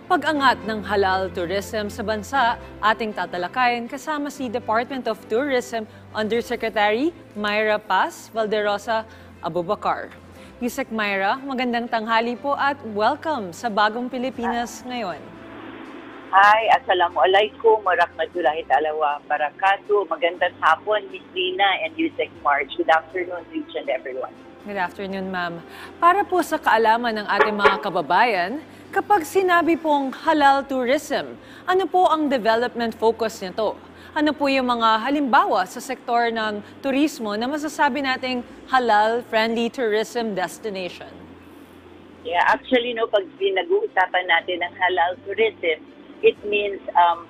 Pag-angat ng halal tourism sa bansa, ating tatalakayin kasama si Department of Tourism Undersecretary Myra Paz Valderosa Abubakar. Yusek Myra, magandang tanghali po at welcome sa Bagong Pilipinas ngayon. Hi, assalamualaikum warahmatullahi ta'ala wa barakatuh. Magandang hapon, Ms. Lina and Yusek March. Good afternoon to each and everyone. Good afternoon, ma'am. Para po sa kaalaman ng ating mga kababayan, kapag sinabi pong halal tourism, ano po ang development focus nito? Ano po yung mga halimbawa sa sektor ng turismo na masasabi nating halal-friendly tourism destination? Yeah, actually, pag pinag-uusapan natin ng halal tourism, it means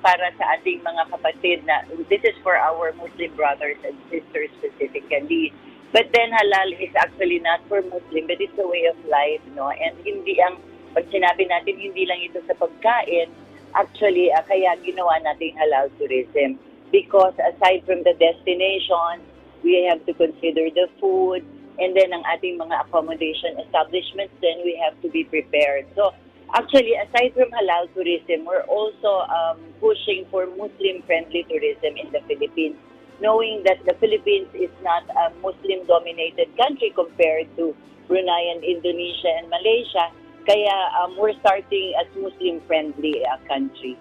para sa ating mga kapatid na this is for our Muslim brothers and sisters specifically. But then halal is actually not for Muslim, but it's a way of life, no? And hindi pag sinabi natin, hindi lang ito sa pagkain, actually, kaya ginawa natin halal tourism. Because aside from the destination, we have to consider the food, and then ang ating mga accommodation establishments, then we have to be prepared. So, actually, aside from halal tourism, we're also pushing for Muslim-friendly tourism in the Philippines, knowing that the Philippines is not a Muslim-dominated country compared to Brunei and Indonesia and Malaysia. Kaya we're starting as Muslim-friendly country.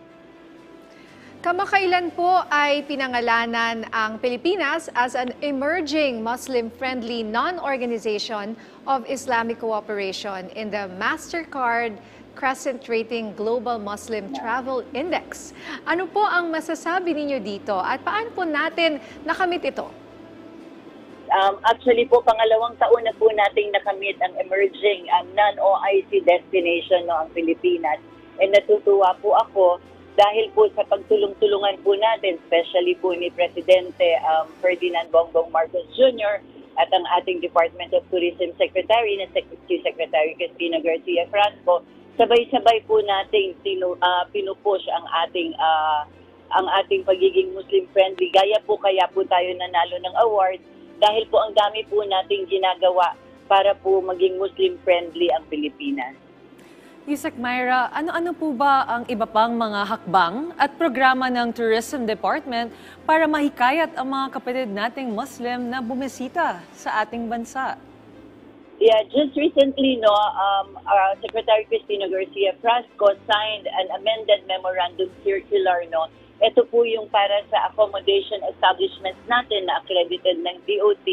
Kamakailan po ay pinangalanan ang Pilipinas as an emerging Muslim-friendly non-organization of Islamic cooperation in the Mastercard Crescent Rating Global Muslim Travel Index. Ano po ang masasabi ninyo dito at paano po natin nakamit ito? Actually po, pangalawang taon na po nating nakamit ang emerging non-OIC destination ang Pilipinas. And natutuwa po ako dahil po sa pagtulong-tulungan po natin, especially po ni Presidente Ferdinand Bongbong Marcos Jr. at ang ating Department of Tourism Secretary na si Secretary Cristina Garcia Frasco, sabay-sabay po nating pinupush ang ating pagiging Muslim-friendly. Kaya po tayo nanalo ng award dahil po ang dami po nating ginagawa para po maging Muslim-friendly ang Pilipinas. Yusek Myra, ano-ano po ba ang iba pang mga hakbang at programa ng Tourism Department para mahikayat ang mga kapatid nating Muslim na bumisita sa ating bansa? Yeah, just recently, Secretary Cristina Garcia Frasco signed an amended memorandum circular, Ito po yung para sa accommodation establishments natin na accredited ng DOT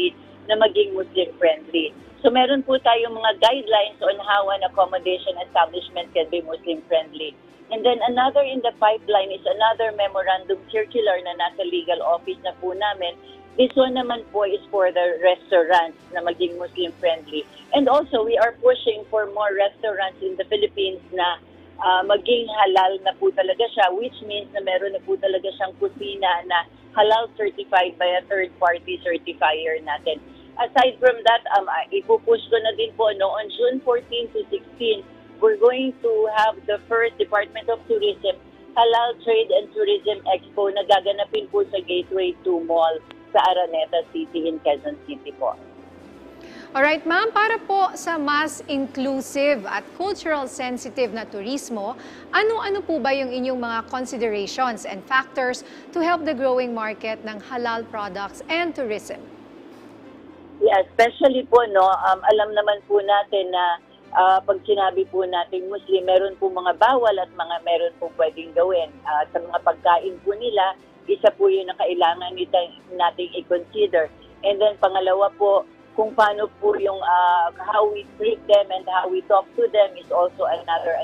na maging Muslim-friendly. So meron po tayong mga guidelines on how an accommodation establishment can be Muslim-friendly. And then another in the pipeline is another memorandum circular na nasa legal office na po namin. This one naman po is for the restaurants na maging Muslim-friendly. And also, we are pushing for more restaurants in the Philippines na maging halal na po talaga siya, which means na meron na po talaga siyang kusina na halal certified by a third-party certifier natin. Aside from that, ipupush ko na din po, on June 14 to 16, we're going to have the first Department of Tourism Halal Trade and Tourism Expo na gaganapin po sa Gateway 2 Mall sa Araneta City in Quezon City po. Alright, ma'am, para po sa mas inclusive at cultural sensitive na turismo, ano-ano po ba yung inyong mga considerations and factors to help the growing market ng halal products and tourism? Yeah, especially po, alam naman po natin na pag sinabi po natin Muslim, meron po mga bawal at meron po pwedeng gawin. Sa mga pagkain po nila, isa po yung na kailangan nating i-consider. And then pangalawa po, kung paano po yung how we treat them and how we talk to them is also another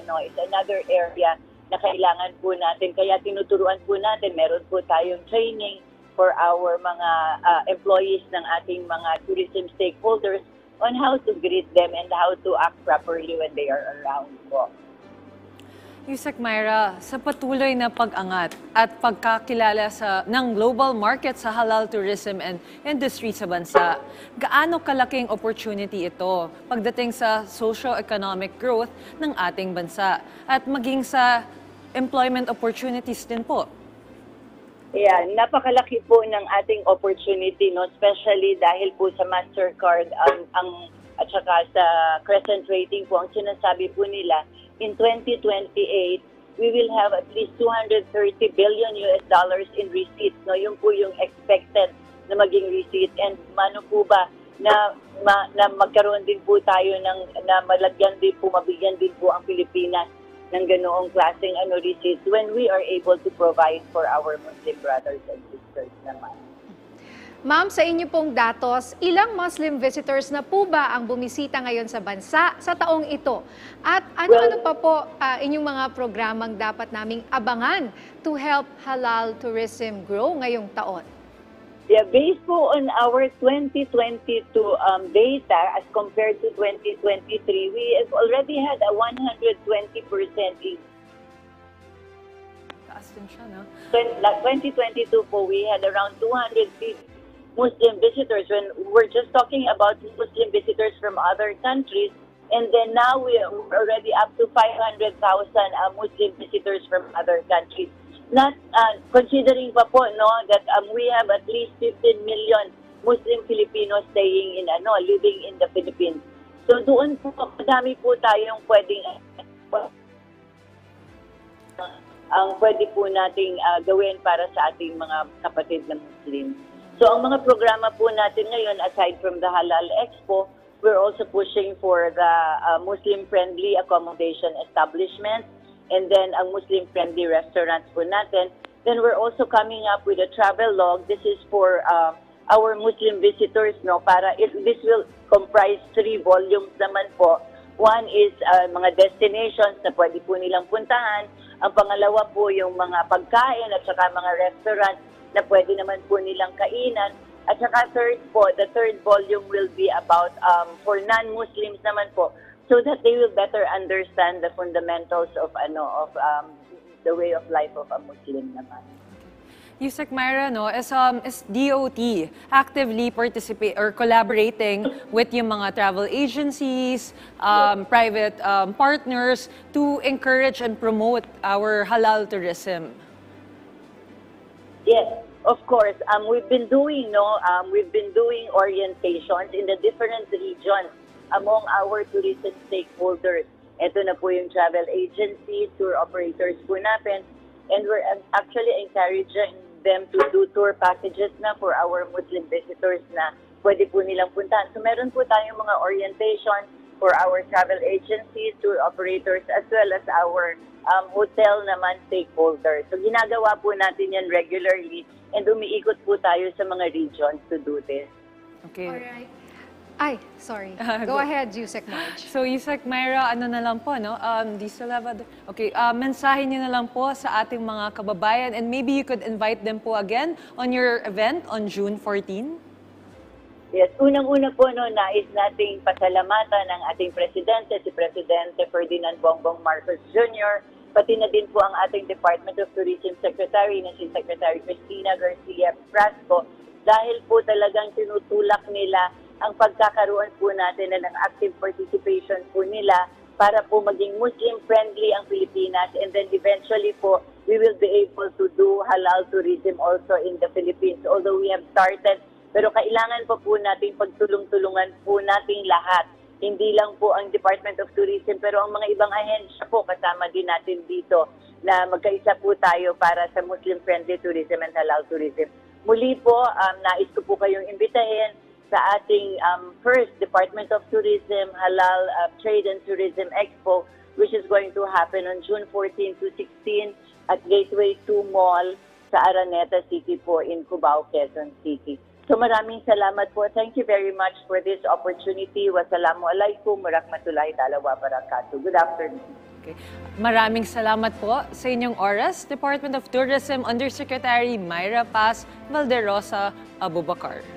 area na kailangan po natin. Kaya tinuturuan po natin, meron po tayong training for our mga employees ng ating mga tourism stakeholders on how to greet them and how to act properly when they are around po. Yusek Myra, sa patuloy na pag-angat at pagkakilala ng global market sa halal tourism and industry sa bansa, gaano kalaking opportunity ito pagdating sa socio-economic growth ng ating bansa at maging sa employment opportunities din po? Yeah, napakalaki po ng ating opportunity, especially dahil po sa Mastercard at saka sa Crescent Rating po, ang sinasabi po nila, in 2028, we will have at least 230 billion US dollars in receipts. No, yun po yung expected na maging receipt. And mano po ba na magkaroon din po tayo na malagyan din po, mabigyan din po ang Pilipinas ng ganoong klaseng receipts when we are able to provide for our Muslim brothers and sisters naman. Ma'am, sa inyo pong datos, ilang Muslim visitors na po ba ang bumisita ngayon sa bansa sa taong ito? At ano-ano pa po inyong mga programang dapat naming abangan to help halal tourism grow ngayong taon? Yeah, based po on our 2022 data as compared to 2023, we have already had a 120% increase. Taas din siya, no? 2022 po, we had around 250 Muslim visitors when we're just talking about Muslim visitors from other countries. And then now we are already up to 500,000 Muslim visitors from other countries. Not considering pa po that we have at least 15 million Muslim Filipinos staying in living in the Philippines. So doon po madami po tayong pwedeng pwede po nating gawin para sa ating mga kapatid na Muslim. So ang mga programa po natin ngayon aside from the Halal Expo, we're also pushing for the Muslim-friendly accommodation establishments and then ang Muslim-friendly restaurants po natin. Then we're also coming up with a travel log. This is for our Muslim visitors, para this will comprise 3 volumes naman po. One is mga destinations na pwede po nilang puntahan. Ang pangalawa po yung mga pagkain at saka mga restaurants na pwede naman po nilang kainan. At saka the third volume will be about for non-Muslims naman po, so that they will better understand the fundamentals of the way of life of a Muslim naman. Yusek Myra, is DOT actively participate or collaborating with yung mga travel agencies, private partners to encourage and promote our halal tourism? Yes, of course. We've been doing orientations in the different regions among our tourism stakeholders. Ito na po yung travel agencies, tour operators po natin, and we're actually encouraging them to do tour packages na for our Muslim visitors na pwede po nilang puntahan. So meron po tayong mga orientation for our travel agencies, tour operators, as well as our hotel naman stakeholders. So ginagawa po natin yan regularly and umiikot po tayo sa mga regions to do this. Okay. Alright. Ay, sorry. Go ahead, Yusek Marge. So, Yusek Myra, ano na lang po, do you still have okay, mensahe niyo na lang po sa ating mga kababayan and maybe you could invite them po again on your event on June 14? Yes, unang-una po, nais nating pasalamatan ng ating Presidente, si Presidente Ferdinand Bongbong Marcos Jr., pati na din po ang ating Department of Tourism Secretary na si Secretary Cristina Garcia Frasco, dahil po talagang tinutulak nila ang pagkakaroon po natin ng active participation po nila para po maging Muslim-friendly ang Pilipinas, and then eventually po we will be able to do halal tourism also in the Philippines. Although we have started, pero kailangan pa po natin pagtulong-tulungan po nating lahat. Hindi lang po ang Department of Tourism, pero ang mga ibang ahensya po kasama din natin dito na magkaisa po tayo para sa Muslim-friendly tourism and halal tourism. Muli po, nais ko po kayong imbitahin sa ating first Department of Tourism Halal Trade and Tourism Expo, which is going to happen on June 14 to 16 at Gateway 2 Mall sa Araneta City po in Cubao, Quezon City. So maraming salamat po. Thank you very much for this opportunity. Wassalamualaikum warahmatullahi ta'ala wabarakatuh. Good afternoon. Okay. Maraming salamat po sa inyong oras, Department of Tourism Undersecretary Myra Paz Valderosa Abubakar.